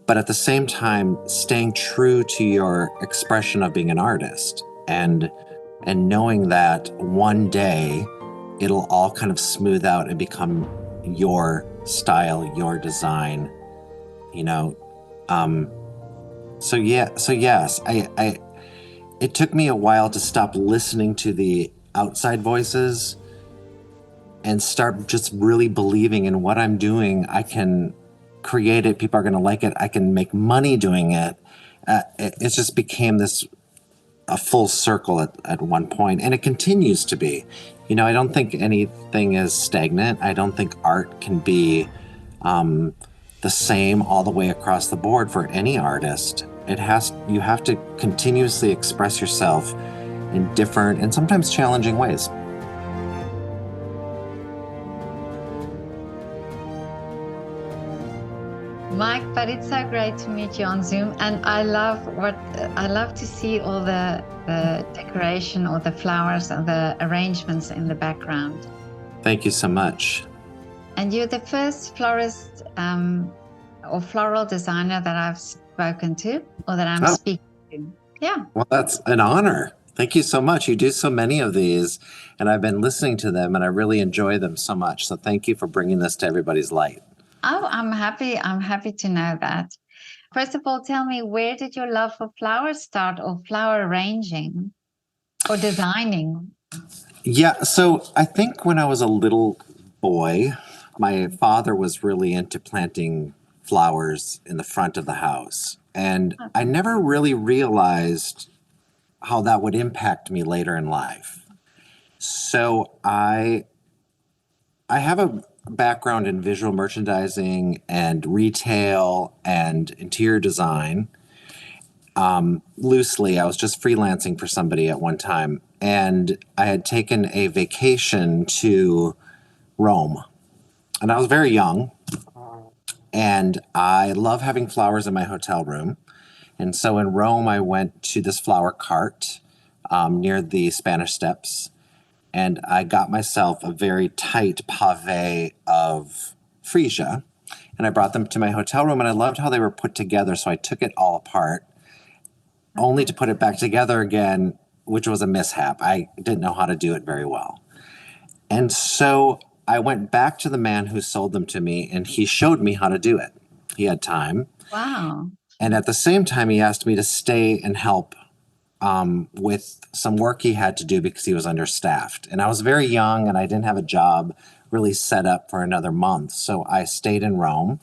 but at the same time, staying true to your expression of being an artist, and knowing that one day it'll all kind of smooth out and become your style, your design, you know. Um, so yes, it took me a while to stop listening to the outside voices and start just really believing in what I'm doing. I can create it. People are going to like it. I can make money doing it. It just became a full circle at one point, and it continues to be. I don't think anything is stagnant. I don't think art can be the same all the way across the board for any artist. You have to continuously express yourself in different and sometimes challenging ways. Mike, but it's so great to meet you on Zoom, and I love to see all the decoration or the flowers and the arrangements in the background. Thank you so much. And you're the first florist or floral designer that I've spoken to, or that I'm speaking to. Yeah. Well, that's an honor. Thank you so much. You do so many of these, and I've been listening to them, and I really enjoy them so much. So thank you for bringing this to everybody's light. Oh, I'm happy. I'm happy to know that. First of all, tell me, where did your love for flowers start, or flower arranging or designing? Yeah, so I think when I was a little boy, my father was really into planting flowers in the front of the house. And I never really realized how that would impact me later in life. So I have a background in visual merchandising and retail and interior design. Loosely, I was just freelancing for somebody at one time, and I had taken a vacation to Rome. And I was very young, and I love having flowers in my hotel room. And so in Rome, I went to this flower cart near the Spanish Steps, and I got myself a very tight pave of freesia, and I brought them to my hotel room, and I loved how they were put together, so I took it all apart, only to put it back together again, which was a mishap. I didn't know how to do it very well. And so I went back to the man who sold them to me, and he showed me how to do it. He had time. Wow. And at the same time, he asked me to stay and help with some work he had to do because he was understaffed. And I was very young, and I didn't have a job really set up for another month. So I stayed in Rome,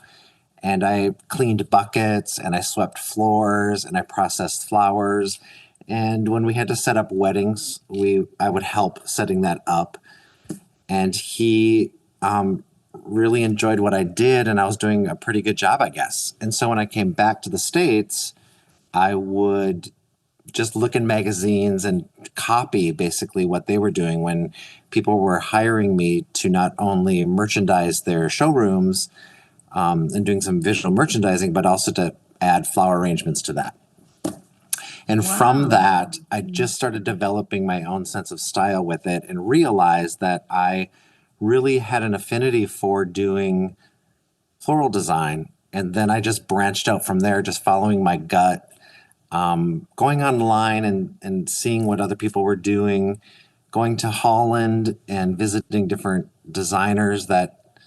and I cleaned buckets, and I swept floors, and I processed flowers. And when we had to set up weddings, I would help setting that up. And he really enjoyed what I did, and I was doing a pretty good job, I guess. And so when I came back to the States, I would just look in magazines and copy basically what they were doing when people were hiring me to not only merchandise their showrooms and doing some visual merchandising, but also to add flower arrangements to that. And from that, I just started developing my own sense of style with it, and realized that I really had an affinity for doing floral design. And then I just branched out from there, just following my gut, going online and seeing what other people were doing, going to Holland and visiting different designers that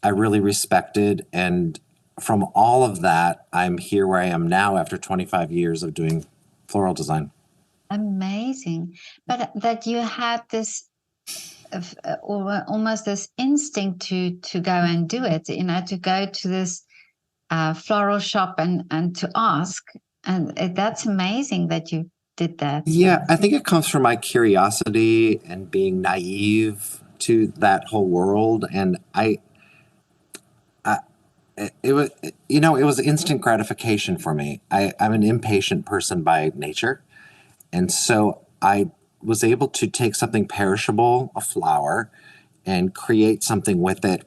I really respected. And from all of that, I'm here where I am now after 25 years of doing floral design. Amazing. But that you had this almost this instinct to go and do it, to go to this floral shop and to ask. And that's amazing that you did that. Yeah, I think it comes from my curiosity and being naive to that whole world. And it was, it was instant gratification for me. I'm an impatient person by nature. And so I was able to take something perishable, a flower, and create something with it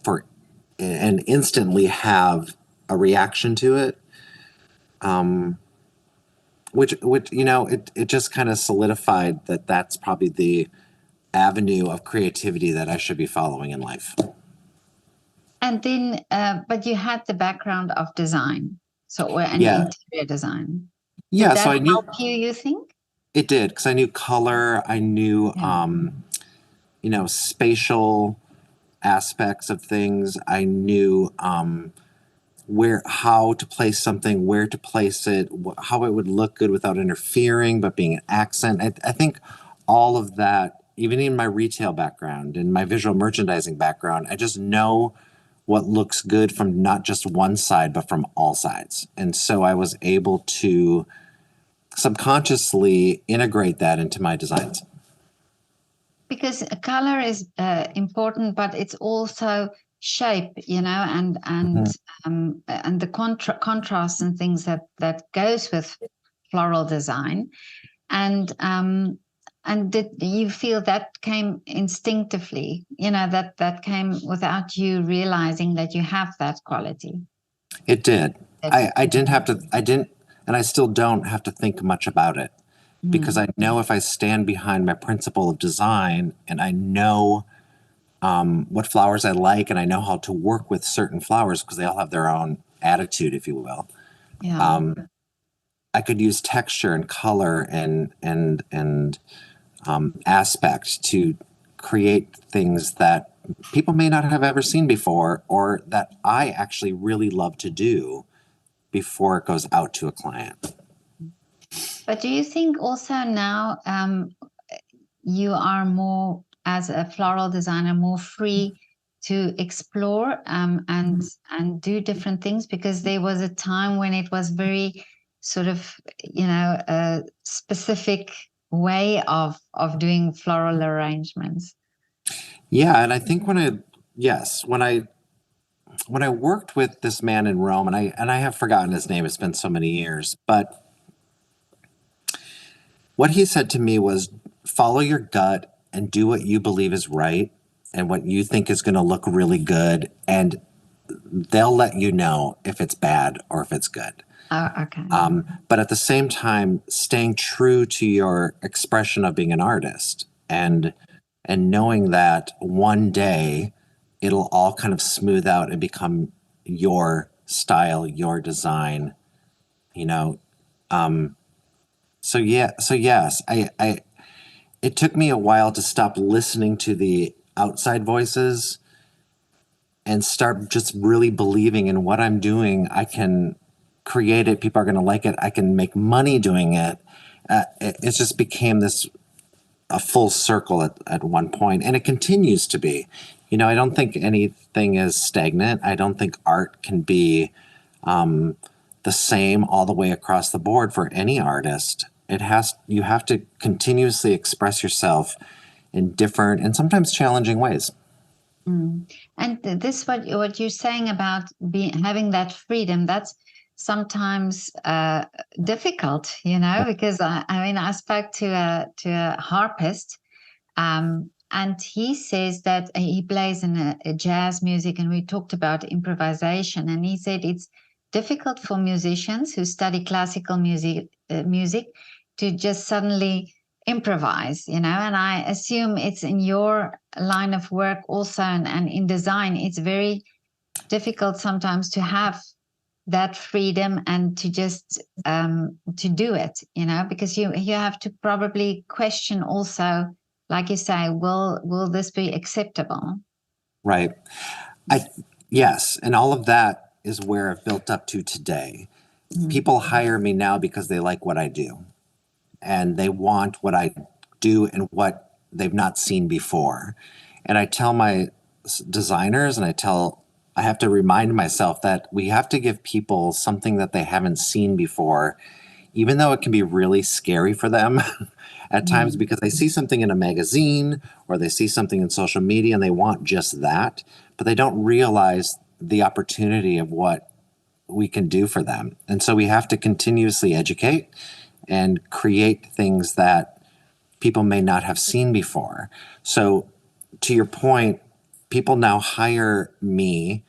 and instantly have a reaction to it. Which it just kind of solidified that that's probably the avenue of creativity that I should be following in life. And then, but you had the background of design. So, or an Yeah. interior design. Did Yeah. So that I knew help you, you think? it did because I knew color. I knew, Yeah. spatial aspects of things. I knew how to place something, where to place it, how it would look good without interfering, but being an accent. I think all of that, even in my retail background and my visual merchandising background, I just know what looks good from not just one side, but from all sides. And so I was able to subconsciously integrate that into my designs. Because color is important, but it's also shape, you know, Mhm. and the contrast and things that goes with floral design. And did you feel that came instinctively, you know, that came without you realizing that you have that quality? It did. That I didn't have to, I didn't, and I still don't have to think much about it because mm, I know if I stand behind my principle of design and I know what flowers I like and I know how to work with certain flowers because they all have their own attitude, if you will. yeah. I could use texture and color and aspect to create things that people may not have ever seen before or that I actually really love to do before it goes out to a client. But do you think also now you are more, as a floral designer, more free to explore and do different things? Because there was a time when it was very sort of, you know, a specific way of doing floral arrangements. Yeah, and I think yes, when I worked with this man in Rome, and I have forgotten his name, it's been so many years, but what he said to me was follow your gut and do what you believe is right and what you think is going to look really good, and they'll let you know if it's bad or if it's good. Oh, okay. But at the same time, staying true to your expression of being an artist and knowing that one day it'll all kind of smooth out and become your style, your design, you know. So yes, I it took me a while to stop listening to the outside voices and start just really believing in what I'm doing. I can create it. People are going to like it. I can make money doing it. It just became this a full circle at one point, and it continues to be. I don't think anything is stagnant. I don't think art can be the same all the way across the board for any artist. You have to continuously express yourself in different and sometimes challenging ways. Mm. And this what you're saying about having that freedom, that's sometimes difficult, you know, because I mean I spoke to a harpist, and he says that he plays in a jazz music, and we talked about improvisation, and he said it's difficult for musicians who study classical music to just suddenly improvise, you know. And I assume it's in your line of work also, and in design, it's very difficult sometimes to have that freedom and to just to do it, you know, because you have to probably question also, like you say, will this be acceptable? Right. I Yes, and all of that is where I've built up to today. Mm. People hire me now because they like what I do and they want what I do and what they've not seen before. And I tell my designers and I have to remind myself that we have to give people something that they haven't seen before, even though it can be really scary for them at times Mm. because they see something in a magazine or they see something in social media and they want just that, but they don't realize the opportunity of what we can do for them. And so we have to continuously educate and create things that people may not have seen before. So, to your point, people now hire me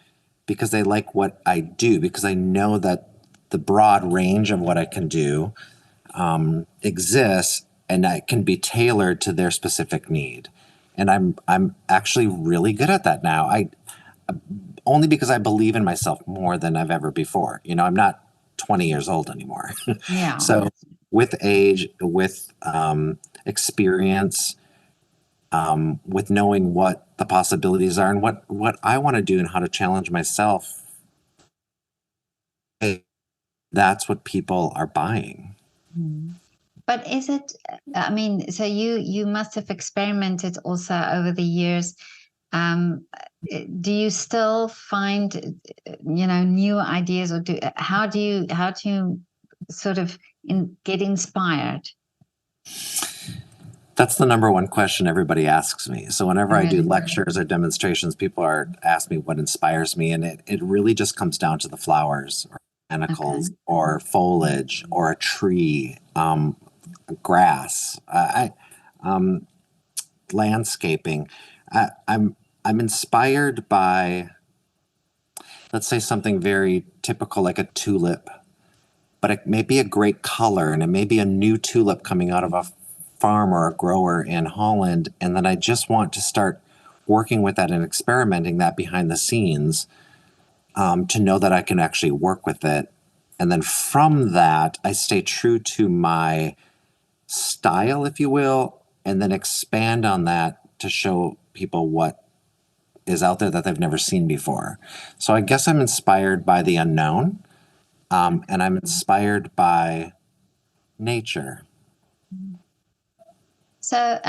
because they like what I do, because I know that the broad range of what I can do exists and that can be tailored to their specific need. And I'm actually really good at that now. I only because I believe in myself more than I've ever before. I'm not 20 years old anymore. Yeah. So with age, with experience, with knowing what the possibilities are and what I want to do and how to challenge myself, that's what people are buying. Mm. But is it, I mean, so you must have experimented also over the years. Um, do you still find, new ideas, or how do you sort of get inspired? That's the number one question everybody asks me. So whenever I do Really? lectures or demonstrations, people are ask me what inspires me, and it really just comes down to the flowers, or botanicals, Okay. or foliage, or a tree, grass, landscaping. I'm inspired by, let's say, something very typical like a tulip, but it may be a great color, and it may be a new tulip coming out of a farm or a grower in Holland, and then I just want to start working with that and experimenting that behind the scenes, to know that I can actually work with it. And then from that, I stay true to my style, if you will, and then expand on that to show people what is out there that they've never seen before. So I guess I'm inspired by the unknown, and I'm inspired by nature. So,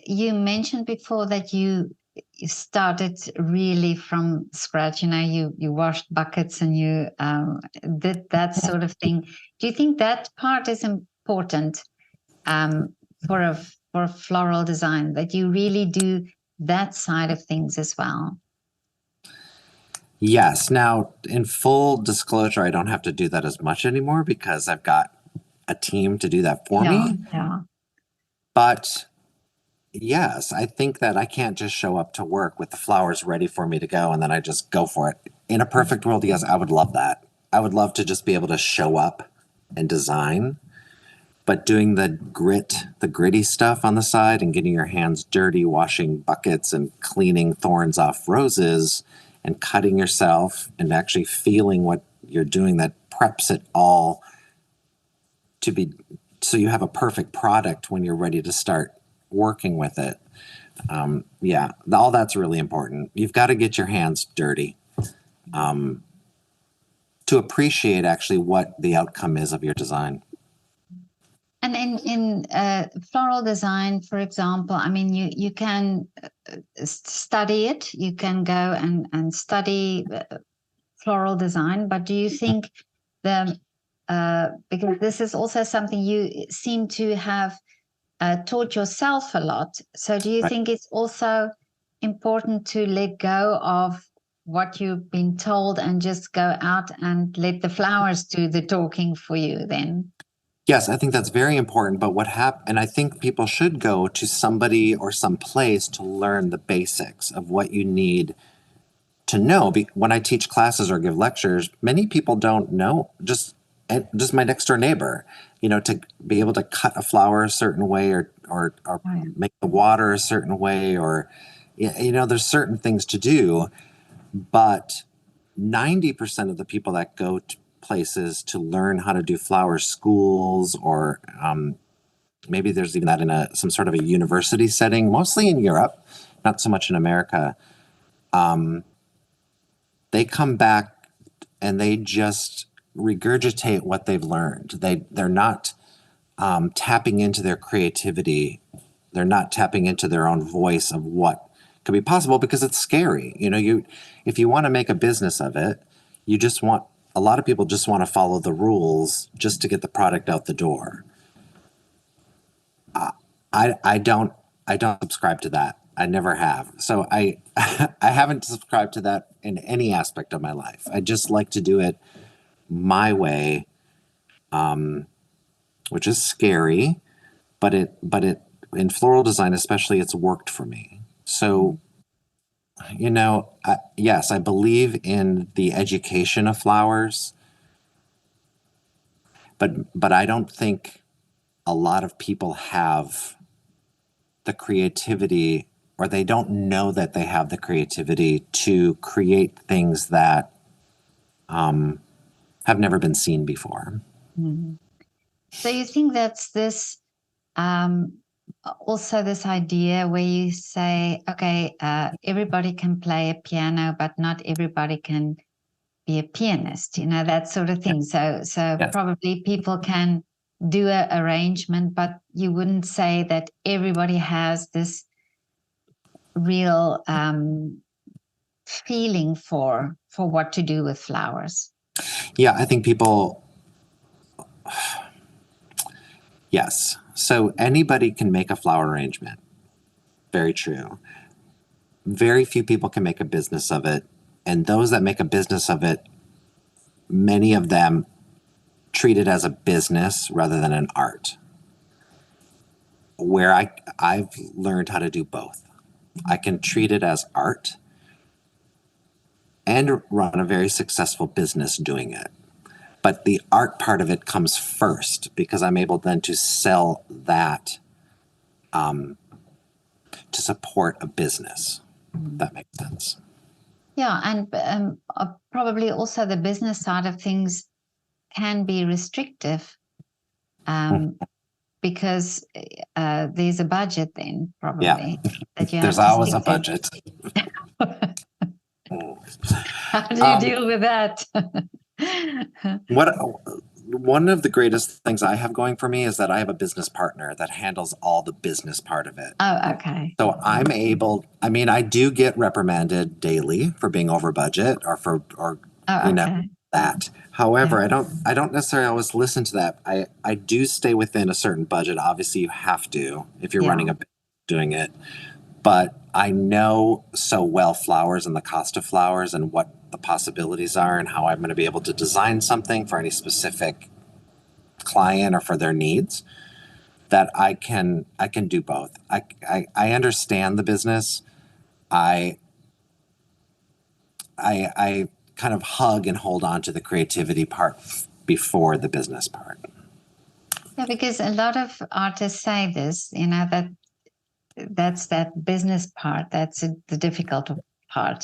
you mentioned before that you started really from scratch. You washed buckets and you did that sort of thing. Do you think that part is important, um, for a floral design, that you really do that side of things as well? Yes. Now, in full disclosure, I don't have to do that as much anymore because I've got a team to do that for Yeah, me. yeah. But yes, I think that I can't just show up to work with the flowers ready for me to go and then I just go for it. In a perfect world, yes, I would love that. I would love to just be able to show up and design, but doing the gritty stuff on the side and getting your hands dirty, washing buckets and cleaning thorns off roses and cutting yourself and actually feeling what you're doing, that preps it all to be so you have a perfect product when you're ready to start working with it. Yeah, all that's really important. You've got to get your hands dirty, to appreciate actually what the outcome is of your design. And in floral design, for example, I mean, you can study it. You can go and study floral design. But do you think the because this is also something you seem to have taught yourself a lot. So do you Right. think it's also important to let go of what you've been told and just go out and let the flowers do the talking for you then? Yes, I think that's very important. But what happened, and I think people should go to somebody or some place to learn the basics of what you need to know. When I teach classes or give lectures, many people don't know. Just my next door neighbor, to be able to cut a flower a certain way, or Right. make the water a certain way, or there's certain things to do. But 90% of the people that go to places to learn how to do flower schools, or maybe there's even that in some sort of a university setting, mostly in Europe, not so much in America, they come back and they just regurgitate what they've learned. They're not tapping into their creativity. They're not tapping into their own voice of what could be possible, because it's scary. If you want to make a business of it, you just want a lot of people just want to follow the rules just to get the product out the door. I don't subscribe to that. I never have. So I I haven't subscribed to that in any aspect of my life. I just like to do it my way, which is scary, but it in floral design especially, it's worked for me. So, yes, I believe in the education of flowers, but I don't think a lot of people have the creativity, or they don't know that they have the creativity to create things that have never been seen before. Mhm. So you think that's this also this idea where you say, okay, everybody can play a piano, but not everybody can be a pianist, that sort of thing. So Yes. probably people can do an arrangement, but you wouldn't say that everybody has this real feeling for what to do with flowers. Yeah, I think people, yes. So anybody can make a flower arrangement. Very true. Very few people can make a business of it. And those that make a business of it, many of them treat it as a business rather than an art. Where I've learned how to do both. I can treat it as art and run a very successful business doing it. But the art part of it comes first because I'm able then to sell that to support a business. If that makes sense. Yeah, and probably also the business side of things can be restrictive because there's a budget then Yeah, probably that you there's have to always stick a budget. to. How do you deal with that? What one of the greatest things I have going for me is that I have a business partner that handles all the business part of it. Oh, okay. So I'm able, I mean, I do get reprimanded daily for being over budget or Oh, okay. that. However, Yeah. I don't necessarily always listen to that. I do stay within a certain budget. Obviously you have to if you're Yeah. running a business doing it. But I know so well flowers and the cost of flowers and what the possibilities are and how I'm going to be able to design something for any specific client or for their needs that I can do both. I understand the business. I I kind of hug and hold on to the creativity part before the business part. Yeah, because a lot of artists say this, that that's that business part, that's the difficult part,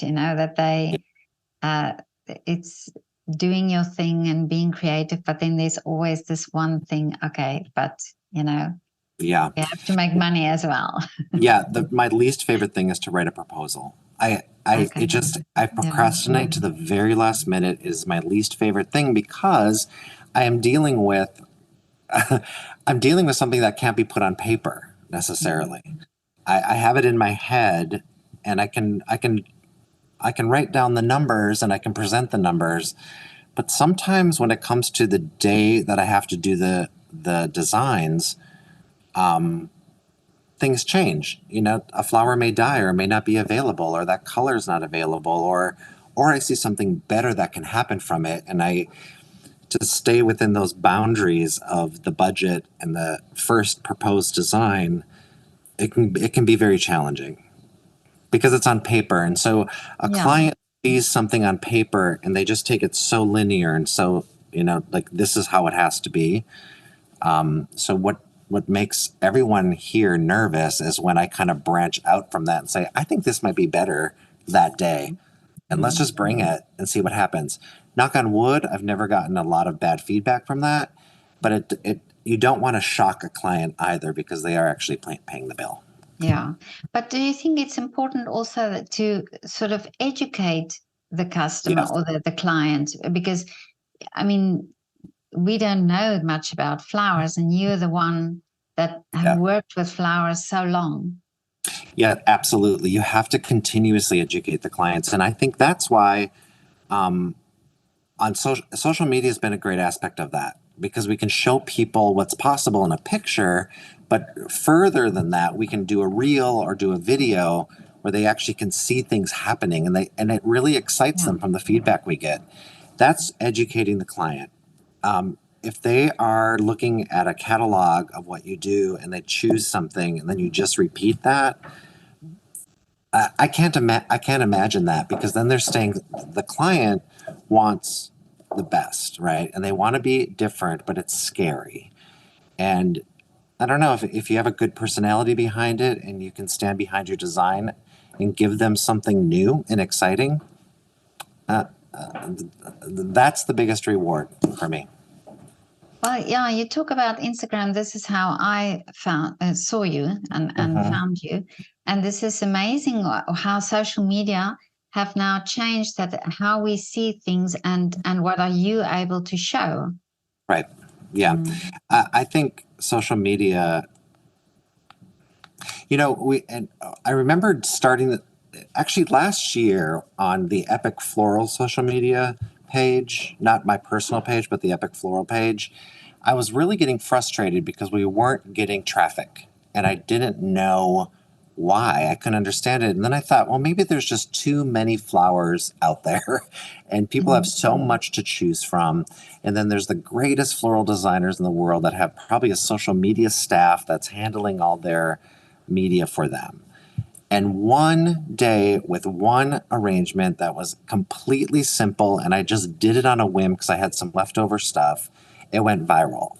that it's doing your thing and being creative, but then there's always this one thing, okay, but Yeah. you have to make money as well. Yeah, my least favorite thing is to write a proposal. Okay. I Yeah. procrastinate to the very last minute is my least favorite thing because I am dealing with I'm dealing with something that can't be put on paper necessarily. I have it in my head and I can write down the numbers and I can present the numbers, but sometimes when it comes to the day that I have to do the designs, things change. A flower may die or may not be available, or that color is not available, or I see something better that can happen from it, and I to stay within those boundaries of the budget and the first proposed design, it can be very challenging because it's on paper, and so a Yeah. client sees something on paper and they just take it so linear and so like this is how it has to be. So what makes everyone here nervous is when I kind of branch out from that and say, I think this might be better that day. And let's just bring it and see what happens. Knock on wood, I've never gotten a lot of bad feedback from that. But it you don't want to shock a client either because they are actually paying the bill. Yeah. But do you think it's important also to sort of educate the customer Yes. or the client? Because, I mean, we don't know much about flowers, and you're the one that have Yeah. worked with flowers so long. Yeah, absolutely. You have to continuously educate the clients. And I think that's why on social media has been a great aspect of that because we can show people what's possible in a picture, but further than that, we can do a reel or do a video where they actually can see things happening and it really excites them from the feedback we get. That's educating the client. If they are looking at a catalog of what you do and they choose something and then you just repeat that, I can't imagine that because then they're staying. The client wants the best, right? And they want to be different, but it's scary. And I don't know if you have a good personality behind it and you can stand behind your design and give them something new and exciting. that's the biggest reward for me. Well, yeah, you talk about Instagram. This is how I found saw you and Hmm. found you, and this is amazing how social media have now changed that how we see things and what are you able to show? Right. Yeah. Mm. I think social media, I remembered starting actually last year on the Epic Floral social media page, not my personal page, but the Epic Floral page. I was really getting frustrated because we weren't getting traffic and I didn't know why. I couldn't understand it. And then I thought, well, maybe there's just too many flowers out there and people have Mm. so much to choose from. And then there's the greatest floral designers in the world that have probably a social media staff that's handling all their media for them. And one day with one arrangement that was completely simple, and I just did it on a whim because I had some leftover stuff, it went viral.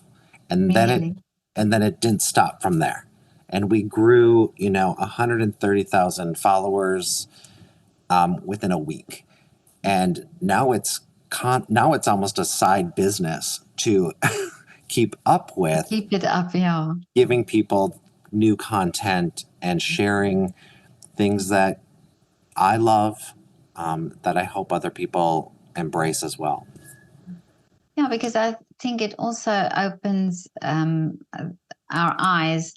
And then it Really? and then it didn't stop from there. And we grew, 130,000 followers within a week. And now it's almost a side business to keep up with Keep it up, yeah. giving people new content and sharing things that I love, that I hope other people embrace as well. Yeah, because I think it also opens our eyes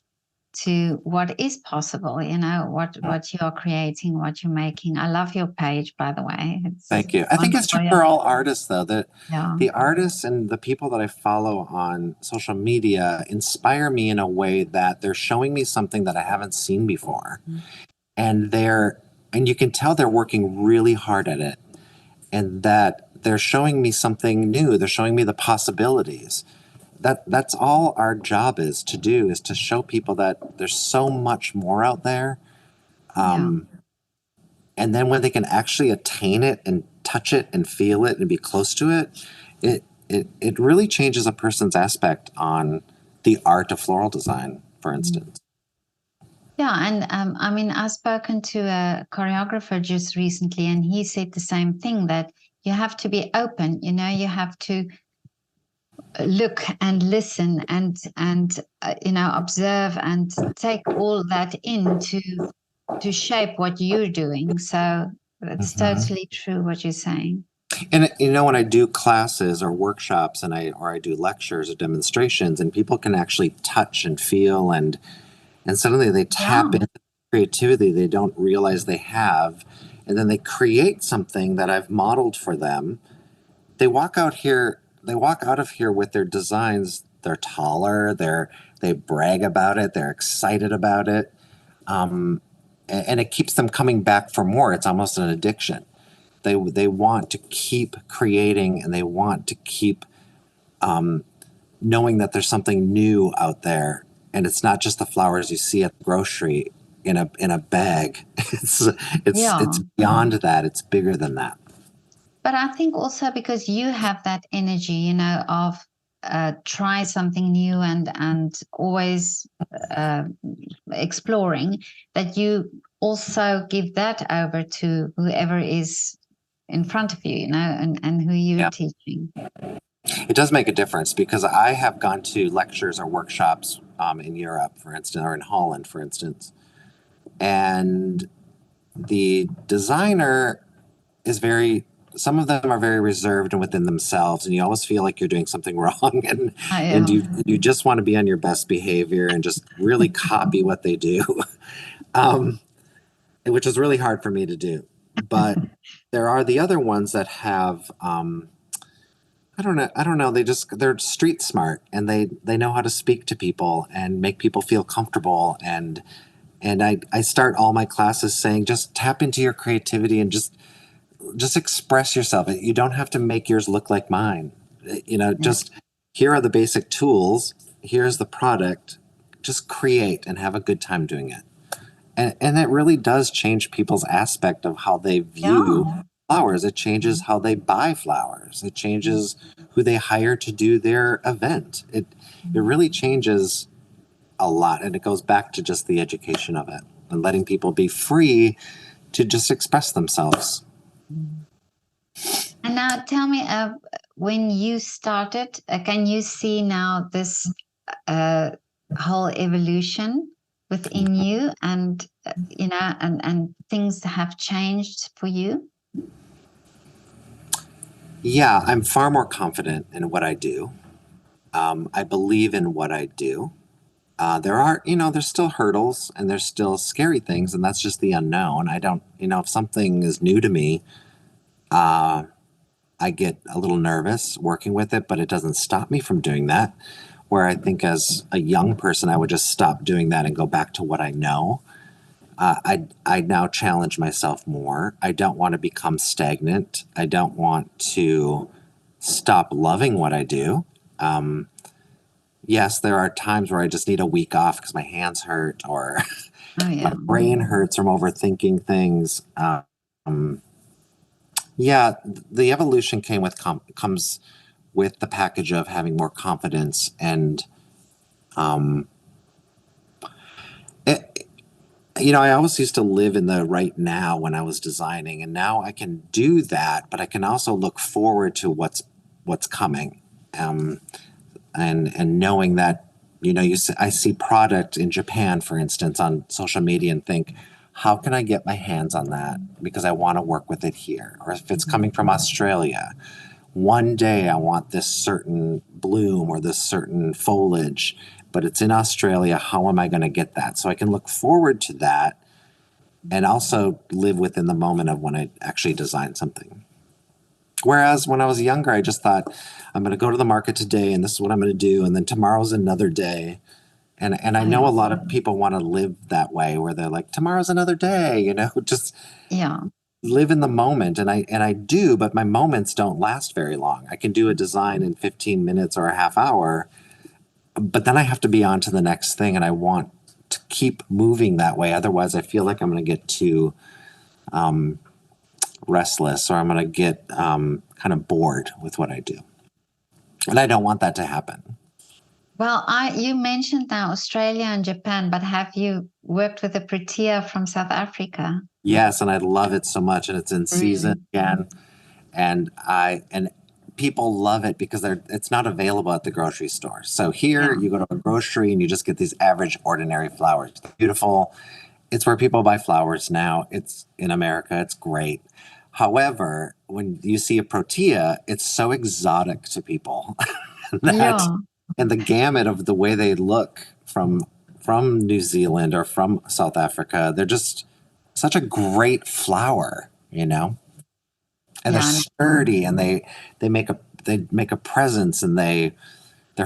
to what is possible, what you're creating, what you're making. I love your page, by the way. It's Thank you. I think it's true wonderful. Yeah. for all artists, though, that Yeah. the artists and the people that I follow on social media inspire me in a way that they're showing me something that I haven't seen before. And and you can tell they're working really hard at it and that they're showing me something new. They're showing me the possibilities. That's all our job is to do, is to show people that there's so much more out there. Yeah. And then when they can actually attain it and touch it and feel it and be close to it, it really changes a person's aspect on the art of floral design, for instance. Yeah, and I mean, I've spoken to a choreographer just recently, and he said the same thing that you have to be open. You have to look and listen and observe and take all that in to shape what you're doing. So that's Mhm. totally true what you're saying. And when I do classes or workshops and I do lectures or demonstrations and people can actually touch and feel and suddenly they tap Yeah, into creativity they don't realize they have, and then they create something that I've modeled for them. They walk out of here with their designs. They're taller, they brag about it, they're excited about it. And it keeps them coming back for more. It's almost an addiction. They want to keep creating and they want to keep knowing that there's something new out there, and it's not just the flowers you see at the grocery in a bag. It's yeah. beyond that. It's bigger than that. But I think also because you have that energy, of try something new and always uh, exploring, that you also give that over to whoever is in front of you, and who you're Yeah. teaching. It does make a difference because I have gone to lectures or workshops in Europe, for instance, or in Holland, for instance, and the designer is very. Some of them are very reserved and within themselves, and you always feel like you're doing something wrong, and Yeah. you just want to be on your best behavior and just really copy what they do, um, which is really hard for me to do. But there are the other ones that have. I don't know. I don't know. They're street smart and they know how to speak to people and make people feel comfortable. And I start all my classes saying just tap into your creativity and just express yourself. You don't have to make yours look like mine. Yeah. Just here are the basic tools. Here's the product. Just create and have a good time doing it. And it really does change people's aspect of how they view Yeah. flowers. It changes how they buy flowers. It changes who they hire to do their event. It really changes a lot, and it goes back to just the education of it and letting people be free to just express themselves. And now tell me, when you started, can you see now this uh, whole evolution within you, and and things have changed for you? Yeah, I'm far more confident in what I do. I believe in what I do. There are, there's still hurdles and there's still scary things, and that's just the unknown. I don't, if something is new to me, I get a little nervous working with it, but it doesn't stop me from doing that. Where I think as a young person, I would just stop doing that and go back to what I know. I now challenge myself more. I don't want to become stagnant. I don't want to stop loving what I do. Yes, there are times where I just need a week off because my hands hurt or Oh my yeah, brain hurts from overthinking things. Yeah, the evolution came with comes with the package of having more confidence and it, I always used to live in the right now when I was designing, and now I can do that, but I can also look forward to what's coming, um, and knowing that I see product in Japan, for instance, on social media, and think, how can I get my hands on that because I want to work with it here, or if it's coming from Australia. One day I want this certain bloom or this certain foliage, but it's in Australia. How am I going to get that? So I can look forward to that and also live within the moment of when I actually design something. Whereas when I was younger, I just thought, I'm going to go to the market today and this is what I'm going to do. And then tomorrow's another day. And I oh know yeah, a lot of people want to live that way where they're like, tomorrow's another day, just yeah, live in the moment. And I do, but my moments don't last very long. I can do a design in 15 minutes or a half hour, but then I have to be on to the next thing, and I want to keep moving that way. Otherwise, I feel like I'm going to get too restless, or I'm going to get kind of bored with what I do. And I don't want that to happen. Well, you mentioned now Australia and Japan, but have you worked with a protea from South Africa? Yes, and I love it so much, and it's in season Really? again, and people love it because it's not available at the grocery store. So here, Yeah, you go to a grocery and you just get these average, ordinary flowers. They're beautiful. It's where people buy flowers now. It's in America. It's great. However, when you see a protea, it's so exotic to people that, yeah, and the gamut of the way they look from New Zealand or from South Africa, they're just such a great flower, and they're yeah. sturdy, and they make a presence, and they're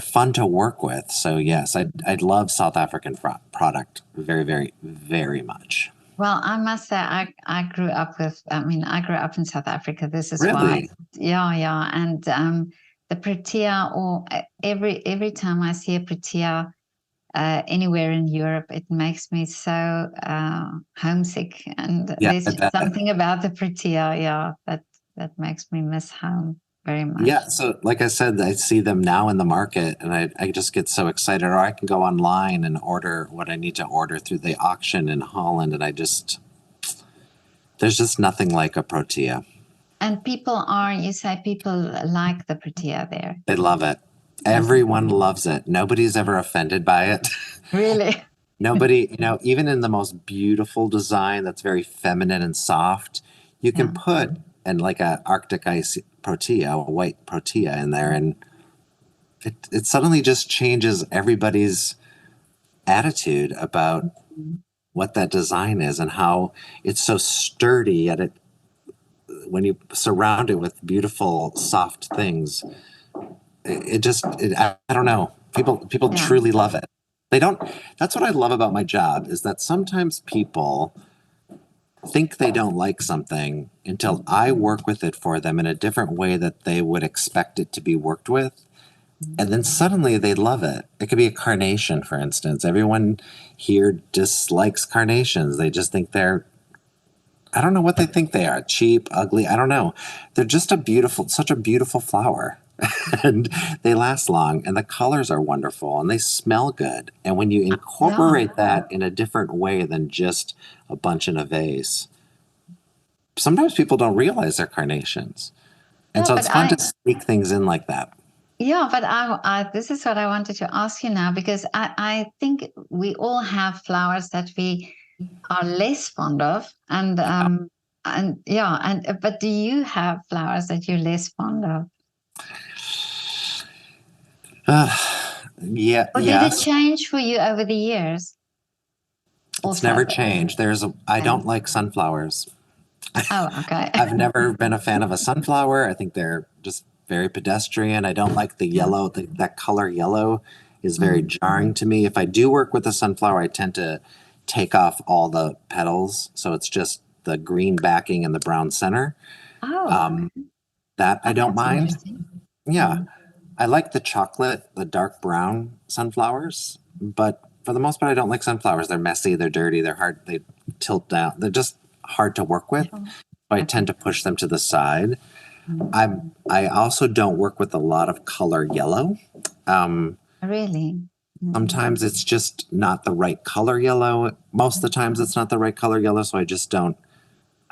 fun to work with. So yes, I love South African product very, very, very much. Well, I must say, I grew up with, I mean, I grew up in South Africa. This is why, Really? yeah, yeah. And the protea, or every time I see a protea anywhere in Europe, it makes me so homesick. And Yeah, there's I just bet. something about the protea, yeah, that makes me miss home very Yeah, much. so like I said, I see them now in the market, and I just get so excited. Or I can go online and order what I need to order through the auction in Holland, and there's just nothing like a protea. And you say people like the protea there. They love it. Okay. Everyone loves it. Nobody's ever offended by it. Really? Nobody, even in the most beautiful design that's very feminine and soft, you can Yeah. put and like a Arctic ice protea, a white protea in there, and it suddenly just changes everybody's attitude about what that design is and how it's so sturdy. Yet when you surround it with beautiful, soft things, I don't know. People Yeah. truly love it. They don't. That's what I love about my job is that sometimes people think they don't like something until I work with it for them in a different way that they would expect it to be worked with. And then suddenly they love it. It could be a carnation, for instance. Everyone here dislikes carnations. They just think I don't know what they think they are, cheap, ugly. I don't know. They're just such a beautiful flower. And they last long, and the colors are wonderful, and they smell good. And when you Yeah. incorporate that in a different way than just a bunch in a vase, sometimes people don't realize they're carnations. And Yeah, so but it's fun to sneak things in like that. this is what I wanted to ask you now, because I think we all have flowers that we are less fond of, and yeah, and but do you have flowers that you're less fond of, Yeah, or did it yes. change for you over the years? It's Also, never changed. I okay. don't like sunflowers. Oh, okay. I've never been a fan of a sunflower. I think they're just very pedestrian. I don't like the Yeah. yellow. That color yellow is very Mm. jarring to me. If I do work with a sunflower, I tend to take off all the petals. So it's just the green backing and the brown center. Oh, Um, that I oh, don't that's mind. interesting. Yeah. Mm. I like the chocolate, the dark brown sunflowers, but for the most part, I don't like sunflowers. They're messy, they're dirty, they're hard, they tilt down. They're just hard to work with. Sure. So I Okay. tend to push them to the side. Mm. I also don't work with a lot of color yellow. Um, Really? Mm. Sometimes it's just not the right color yellow. Most of the times it's not the right color yellow, so I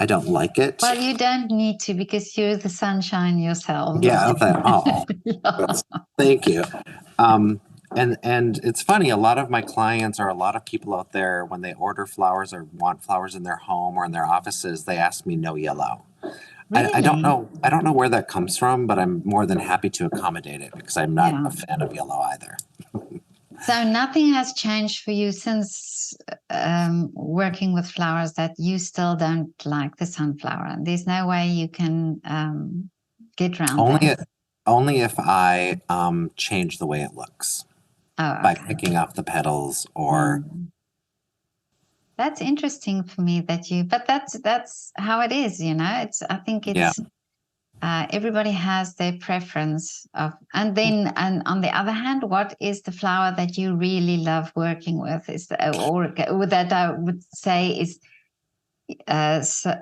don't like it. Well, you don't need to, because you're the sunshine yourself. Yeah, okay. Oh, Yeah. thank you. Um, and it's funny, a lot of my clients or a lot of people out there, when they order flowers or want flowers in their home or in their offices, they ask me no yellow. Really? I don't know where that comes from, but I'm more than happy to accommodate it because I'm not Yeah. a fan of yellow either. So nothing has changed for you since working with flowers, that you still don't like the sunflower. There's no way you can get around that. Only only if I change the way it looks Oh, by okay. picking off the petals or Mm. That's interesting for me that you, but that's how it is, you know. I think yeah. it's everybody has their preference of, and then, and on the other hand, what is the flower that you really love working with? Or that I would say is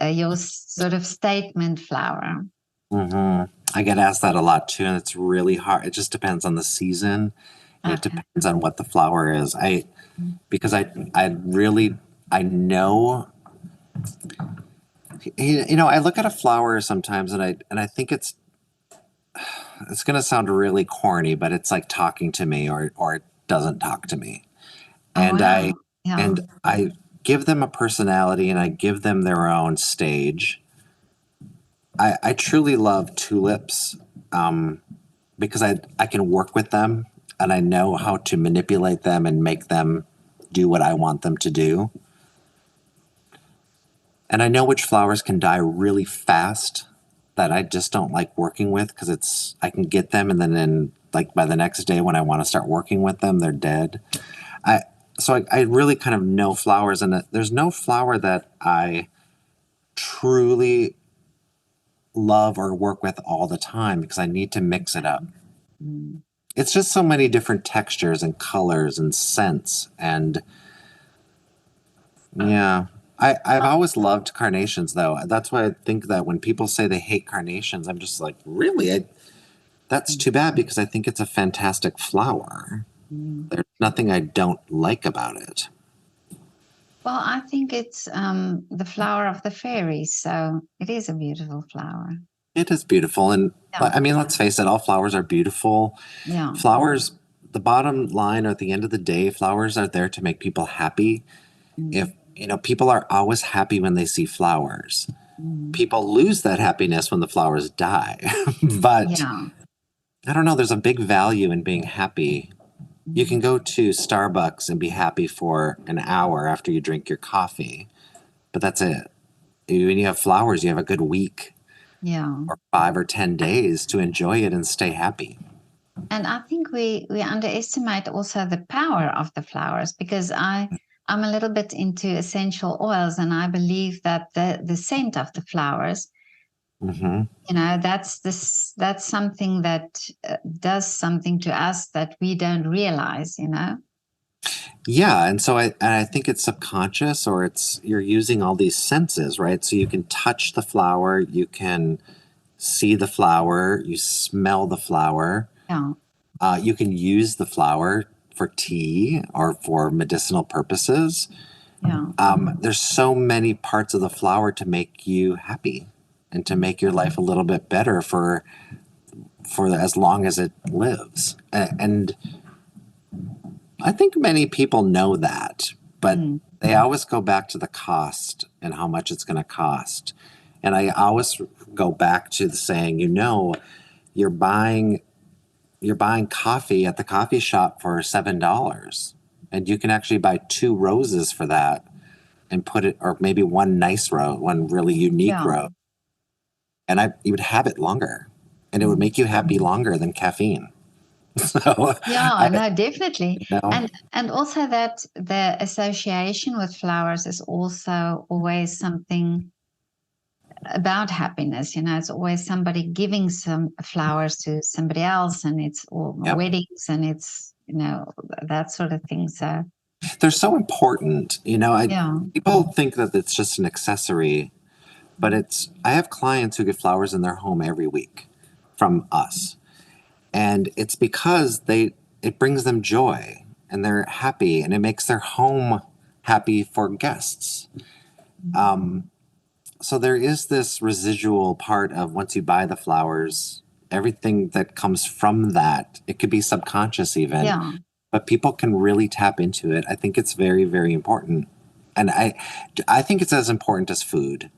your sort of statement flower. hmm I get asked that a lot too, and it's really hard. It just depends on the season. It Okay. depends on what the flower is. Because I really I know I look at a flower sometimes and I think it's going to sound really corny, but it's like talking to me or it doesn't talk to me. Oh And I wow. Yeah. and I give them a personality and I give them their own stage. I truly love tulips because I can work with them and I know how to manipulate them and make them do what I want them to do. And I know which flowers can die really fast that I just don't like working with because I can get them and then like by the next day when I want to start working with them, they're dead. I I really kind of know flowers, and there's no flower that I truly love or work with all the time because I need to mix it up. Mm. It's just so many different textures and colors and scents, and yeah. I've always loved carnations though. That's why I think that when people say they hate carnations, I'm just like, really? That's too bad because I think it's a fantastic flower. Mm. There's nothing I don't like about it. Well, I think it's the flower of the fairies, so it is a beautiful flower. It is beautiful. And Yeah. I mean, let's face it, all flowers are beautiful. Yeah. Flowers, the bottom line or at the end of the day, flowers are there to make people happy. If, Mm. people are always happy when they see flowers. Mm. People lose that happiness when the flowers die. But Yeah. I don't know, there's a big value in being happy. You can Mm. go to Starbucks and be happy for an hour after you drink your coffee, but that's it. When you have flowers, you have a good week Yeah. or 5 or 10 days to enjoy it and stay happy. And I think we underestimate also the power of the flowers, because I'm a little bit into essential oils, and I believe that the scent of the flowers, hmm that's something that does something to us that we don't realize, you know. Yeah, and so I think it's subconscious or it's you're using all these senses, right? So you can touch the flower, you can see the flower, you smell the flower, Yeah. you can use the flower for tea or for medicinal purposes. Yeah. There's so many parts of the flower to make you happy and to make your life a little bit better for as long as it lives. And I think many people know that, but they always go back to the cost and how much it's going to cost. And I always go back to the saying, you're buying coffee at the coffee shop for $7, and you can actually buy 2 roses for that and put it, or maybe one nice rose, one really unique Yeah. rose, and you would have it longer, and it would make you happy longer than caffeine. So Yeah, no, definitely. you know, And also that the association with flowers is also always something about happiness. It's always somebody giving some flowers to somebody else, and it's all yep. weddings, and it's that sort of thing. So They're so important. yeah, People think that it's just an accessory, but I have clients who get flowers in their home every week from us. And it's because it brings them joy and they're happy, and it makes their home happy for guests. So there is this residual part of, once you buy the flowers, everything that comes from that, it could be subconscious even, yeah, but people can really tap into it. I think it's very, very important. And I think it's as important as food.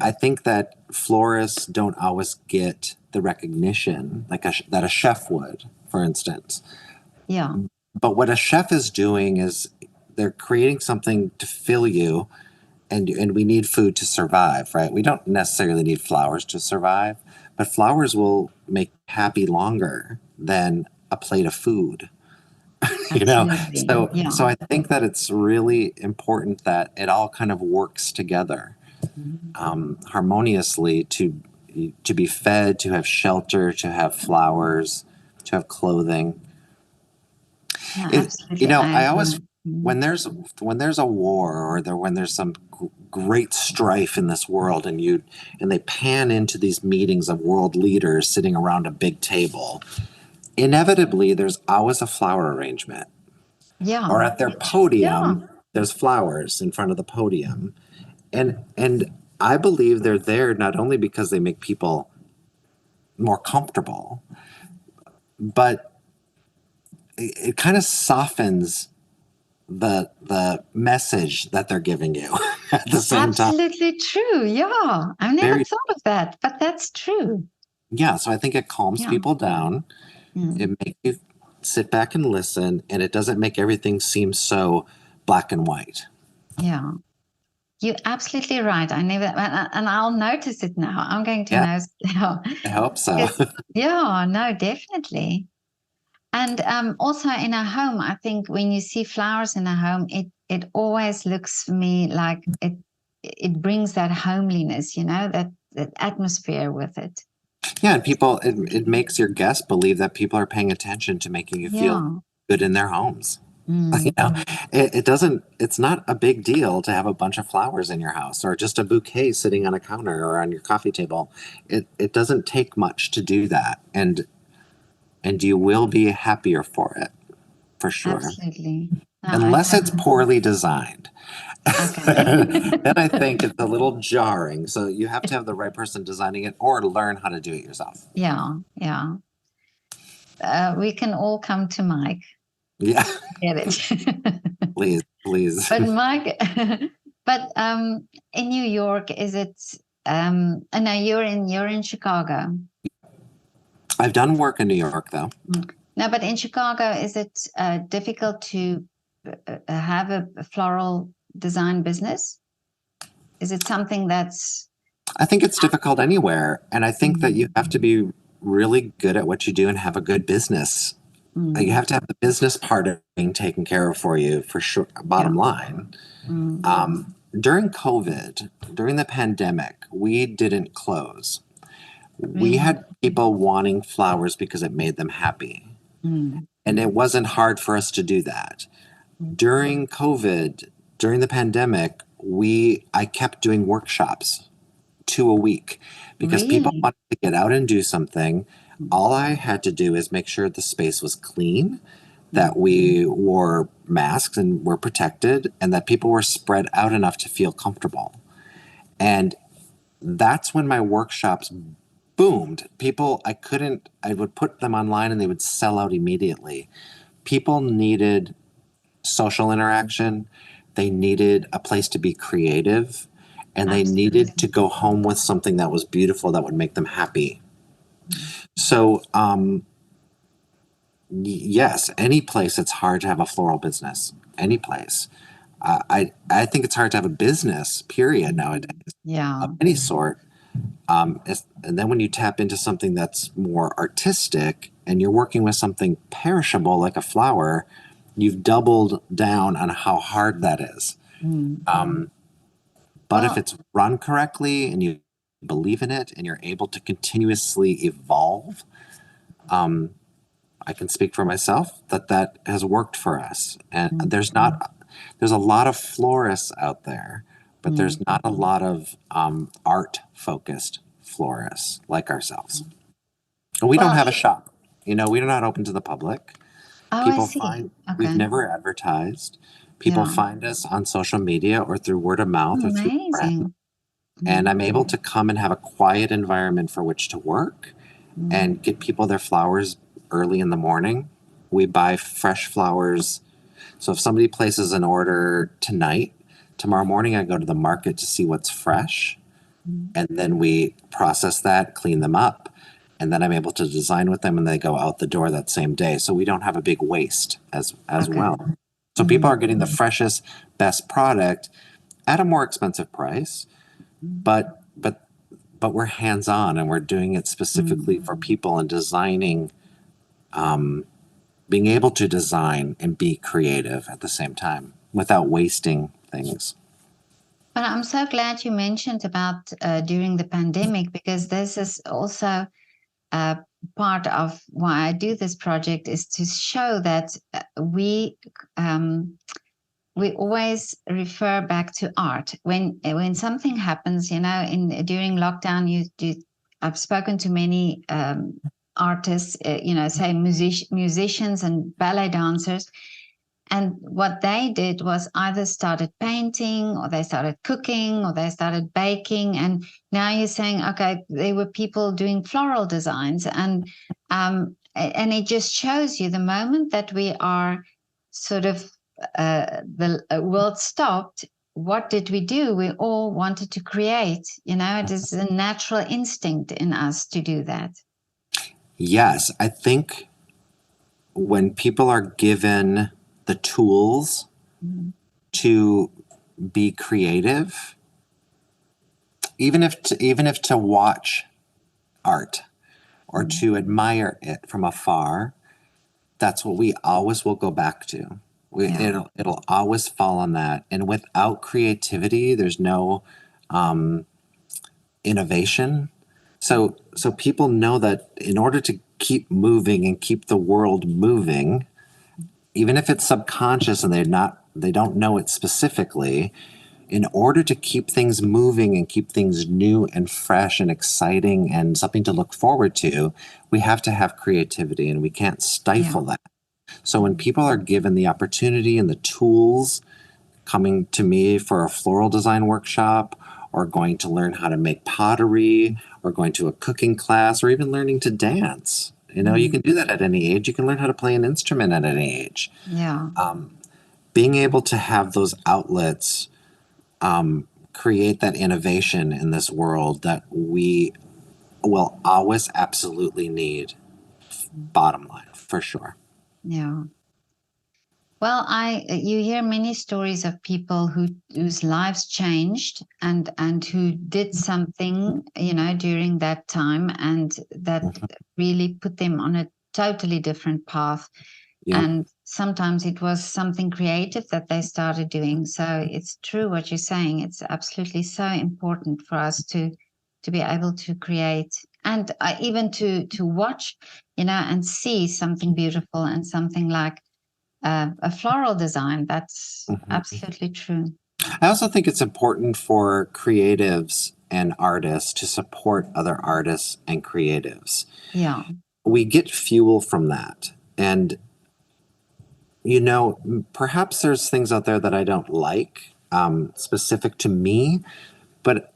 I think that florists don't always get the recognition that a chef would, for instance. yeah, But what a chef is doing is they're creating something to fill you, and we need food to survive, right? We don't necessarily need flowers to survive, but flowers will make happy longer than a plate of food. you know absolutely, so yeah. so I think that it's really important that it all kind of works together harmoniously, to be fed, to have shelter, to have flowers, to have clothing. Yeah, it, absolutely. I I always, agree. Mm. when there's a war, or when there's some great strife in this world, and they pan into these meetings of world leaders sitting around a big table, inevitably there's always a flower arrangement, Yeah, or at their yeah, podium there's flowers in front of the podium. And I believe they're there not only because they make people more comfortable, but it kind of softens the message that they're giving you at the same time. absolutely true. Yeah, I never Very, thought of that, but that's true. yeah. So I think it calms Yeah. people down. It Mm. makes you sit back and listen, and it doesn't make everything seem so black and white. Yeah. You're absolutely right. I never, and I'll notice it now. I'm going to Yeah, know now. I hope so. Because, yeah, no, definitely. And also in a home, I think when you see flowers in a home, it always looks for me like it brings that homeliness, that atmosphere with it. Yeah, and it makes your guests believe that people are paying attention to making you feel Yeah. good in their homes. You Mm. know, it doesn't, it's not a big deal to have a bunch of flowers in your house, or just a bouquet sitting on a counter or on your coffee table. It doesn't take much to do that. And you will be happier for it, for sure. Absolutely. No, I Unless it's totally. poorly designed. Okay. Then I think it's a little jarring. So you have to have the right person designing it, or learn how to do it yourself. Yeah, yeah. We can all come to Mike. Yeah, Get it. please, please. But Mike, but in New York, is it? No, you're in Chicago. I've done work in New York, though. No, but in Chicago, is it difficult to have a floral design business? Is it something that's? I think it's difficult anywhere. And I think that you have to be really good at what you do and have a good business. You have to have the business part of being taken care of for you, for sure. Bottom Yeah. line. Mm. During COVID, during the pandemic, we didn't close. We Really? had people wanting flowers because it made them happy. Mm. And it wasn't hard for us to do that. During COVID, during the pandemic, I kept doing workshops, 2 a week, because people Really? wanted to get out and do something. All I had to do is make sure the space was clean, that we wore masks and were protected, and that people were spread out enough to feel comfortable. And that's when my workshops boomed. I would put them online and they would sell out immediately. People needed social interaction, they needed a place to be creative, and they needed to Absolutely. go home with something that was beautiful that would make them happy. So, yes, any place it's hard to have a floral business, any place. I think it's hard to have a business, period, nowadays, Yeah. of any sort. And then when you tap into something that's more artistic and you're working with something perishable like a flower, you've doubled down on how hard that is. Mm. But if Well, it's run correctly and you believe in it and you're able to continuously evolve, I can speak for myself that that has worked for us. And mm, there's a lot of florists out there, but there's mm. not a lot of art focused florists like ourselves. And we don't Well, have a shop. We're not open to the public. oh, I People see. find we've Okay. never advertised. People Yeah. find us on social media or through word of mouth or through friends. Amazing. And Mm, I'm able to come and have a quiet environment for which to work mm, and get people their flowers early in the morning. We buy fresh flowers. So if somebody places an order tonight, tomorrow morning I go to the market to see what's fresh. mm. And then we process that, clean them up, and then I'm able to design with them and they go out the door that same day. So we don't have a big waste as Okay. well. So people Mm, are getting the freshest, best product at a more expensive price, mm, but we're hands on and we're doing it mm. specifically for people and designing, being able to design and be creative at the same time without wasting things. But I'm so glad you mentioned about during the pandemic, because this is also uh, part of why I do this project, is to show that um, we always refer back to art when something happens. In during lockdown, I've spoken to many artists, say musicians and ballet dancers, and what they did was either started painting, or they started cooking, or they started baking. And now you're saying, okay, there were people doing floral designs. And it just shows you the moment that we are sort of, the world stopped. What did we do? We all wanted to create. It is a natural instinct in us to do that. Yes, I think when people are given the tools Mhm. to be creative, even if to watch art or Mhm. to admire it from afar, that's what we always will go back to. Yeah. It'll always fall on that. And without creativity, there's no innovation. So people know that in order to keep moving and keep the world moving, even if it's subconscious and they don't know it specifically, in order to keep things moving and keep things new and fresh and exciting and something to look forward to, we have to have creativity and we can't Yeah. stifle that. So when people are given the opportunity and the tools, coming to me for a floral design workshop, or going to learn how to make pottery, or going to a cooking class, or even learning to dance. You Mm. can do that at any age. You can learn how to play an instrument at any age. Yeah. Being able to have those outlets create that innovation in this world that we will always absolutely need. Bottom line, for sure. Yeah. Well, I you hear many stories of people whose lives changed, and who did something, during that time, and that Mhm. really put them on a totally different path. Yep. And sometimes it was something creative that they started doing. So it's true what you're saying. It's absolutely so important for us to be able to create, and even to watch, and see something beautiful, and something like a floral design. That's Mhm. absolutely true. I also think it's important for creatives and artists to support other artists and creatives. Yeah. We get fuel from that. And, perhaps there's things out there that I don't like, specific to me, but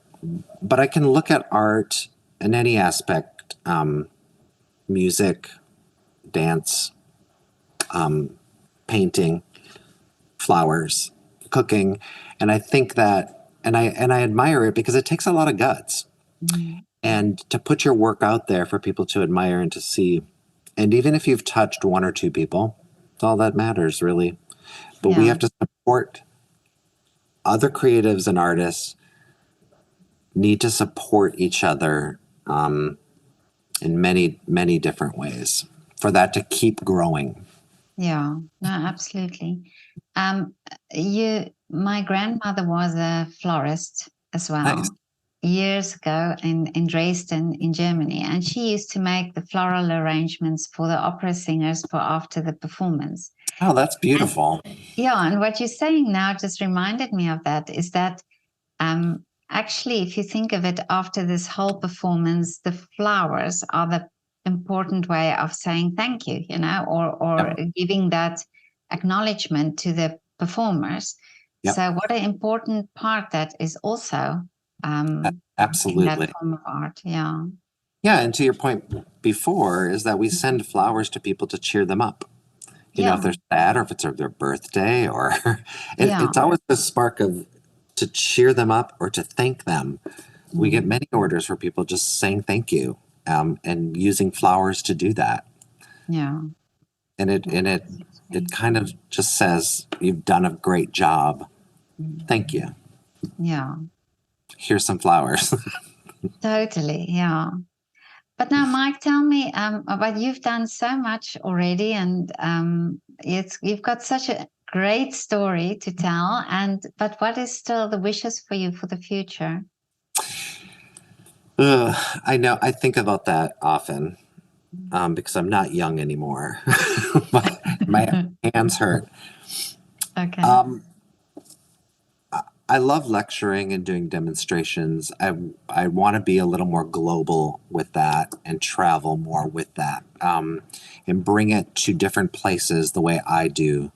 but I can look at art in any aspect, music, dance, painting, flowers, cooking, and I think that, and I admire it because it takes a lot of guts, Mm. and to put your work out there for people to admire and to see, and even if you've touched one or two people, it's all that matters really. But we Yeah. have to support other creatives and artists need to support each other in many different ways for that to keep growing. Yeah, no, absolutely. Um, my grandmother was a florist as Nice. well years ago in Dresden in Germany, and she used to make the floral arrangements for the opera singers for after the performance. Oh, that's And beautiful. yeah, and what you're saying now just reminded me of that is that actually, if you think of it, after this whole performance, the flowers are the important way of saying thank you, or Yep. giving that acknowledgement to the performers. Yep. So, what an important part that is also in that Absolutely. form of art. Yeah. Yeah, and to your point before is that we send flowers to people to cheer them up. You know, if Yeah. they're sad or if it's their birthday or and Yeah. it's always a spark of to cheer them up or to thank them. We get Mm. many orders for people just saying thank you, and using flowers to do that. Yeah. And it kind of just says you've done a great job. Mm. Thank you. Yeah. Here's some flowers. Totally. Yeah. But now, Mike, tell me, but you've done so much already, and you've got such a great story to tell. And but what is still the wishes for you for the future? I know. I think about that often, because I'm not young anymore. My hands hurt. Okay. Um, I love lecturing and doing demonstrations. I want to be a little more global with that and travel more with that, and bring it to different places the way I do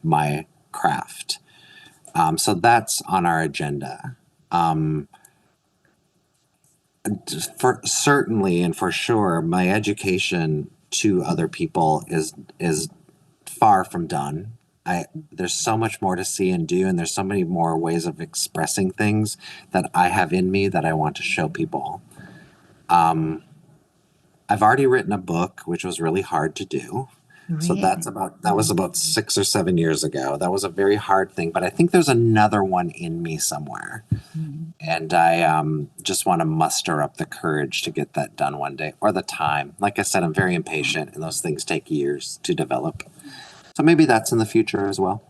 my craft. So that's on our agenda. For certainly and for sure, my education to other people is far from done. I There's so much more to see and do, and there's so many more ways of expressing things that I have in me that I want to show people. I've already written a book, which was really hard to do. So Really? that was about 6 or 7 years ago. That was a very hard thing, but I think there's another one in me somewhere. Mm. And I just want to muster up the courage to get that done one day or the time. Like I said, I'm very impatient and those things take years to develop. So maybe that's in the future as well.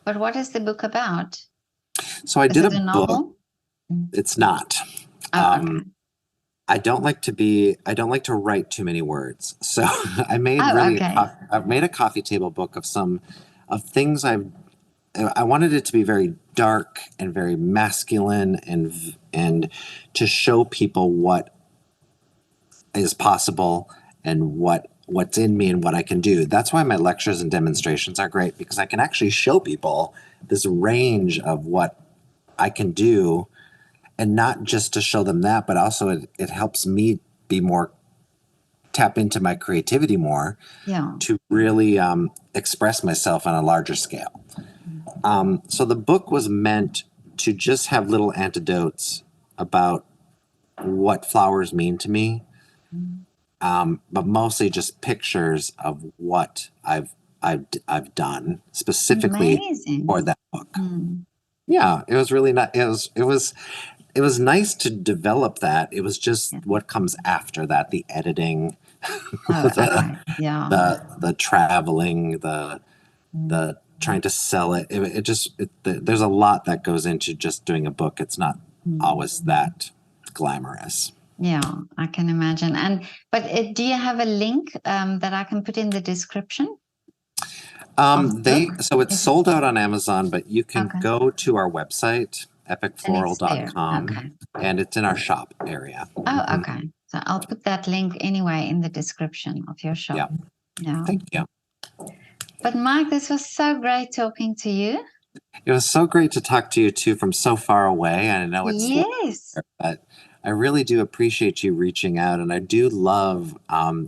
But what is the book about? So I Is did a it a book. novel? Mm. It's not. Oh, okay. I don't like to write too many words. So Oh, okay. I've made a coffee table book of some of things I wanted it to be very dark and very masculine and to show people what is possible and what's in me and what I can do. That's why my lectures and demonstrations are great because I can actually show people this range of what I can do, and not just to show them that, but also it helps me be more tap into my creativity more Yeah. to really express myself on a larger scale. So the book was meant to just have little anecdotes about what flowers mean to me, Mm. but mostly just pictures of what I've done specifically for Amazing. that book. Mm. Yeah, it was really not. It was nice to develop that. It was just Yeah. what comes after that: the editing, Oh, the okay. Yeah. the traveling, Mm. the trying to sell it. There's a lot that goes into just doing a book. It's not Mm. always that glamorous. Yeah, I can imagine. But do you have a link that I can put in the description of the book? So it's Is it sold out on Amazon, but you can okay? go to our website, And it's there. epochfloral.com, Okay. and it's in our shop area. Oh, Mhm. okay. So I'll put that link anyway in the description of your shop. Yeah. Yeah. Thank you. But Mike, this was so great talking to you. It was so great to talk to you too from so far away. I know it's late Yes. here, but I really do appreciate you reaching out, and I do love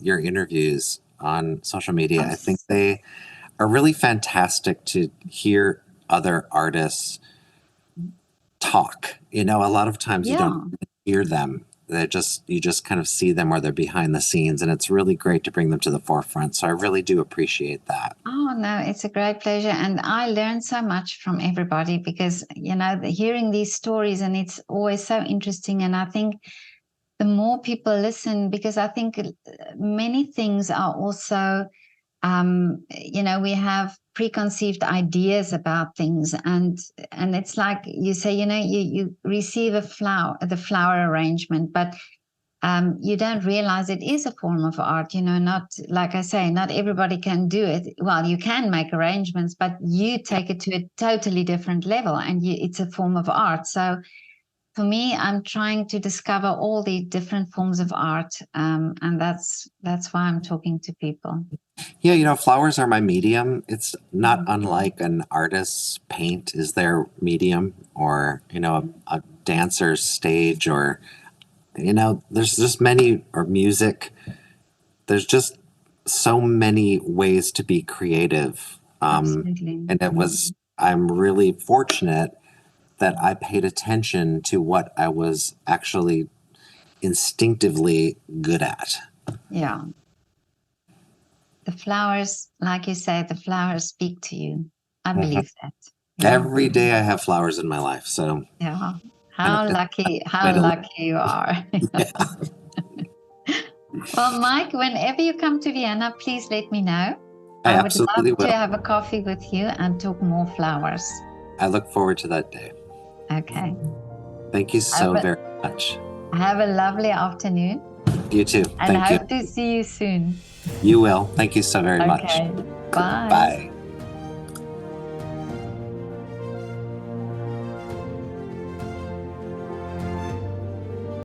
your interviews on social media. I'm I think they are really fantastic to hear other artists talk. A lot of times you don't yeah. hear them. You just kind of see them, or they're behind the scenes, and it's really great to bring them to the forefront. So I really do appreciate that. Oh, no, it's a great pleasure. And I learn so much from everybody because, hearing these stories, and it's always so interesting. And I think the more people listen, because I think many things are also, we have preconceived ideas about things. And it's like you say, you receive the flower arrangement, but you don't realize it is a form of art. Not like I say, not everybody can do it. Well, you can make arrangements, but you take it to a totally different level, and it's a form of art. So for me, I'm trying to discover all the different forms of art, and that's why I'm talking to people. Yeah, flowers are my medium. It's not unlike an artist's paint is their medium, or, a dancer's stage, or, there's just many, or music. There's just so many ways to be creative. Absolutely. And I'm really fortunate that I paid attention to what I was actually instinctively good at. Yeah. The flowers, like you say, the flowers speak to you. I Mhm. believe that. Yeah. Every day I have flowers in my life, so Yeah. kind of How it's lucky, a way how to live. lucky you are. Yeah. Well, Mike, whenever you come to Vienna, please let me know. I I would absolutely love to will. have a coffee with you and talk more flowers. I look forward to that day. Okay. Thank you Have so a, very much. have a lovely afternoon You too. and Thank you. hope to see you soon. You will. Thank you so very much. Okay. Bye. Bye.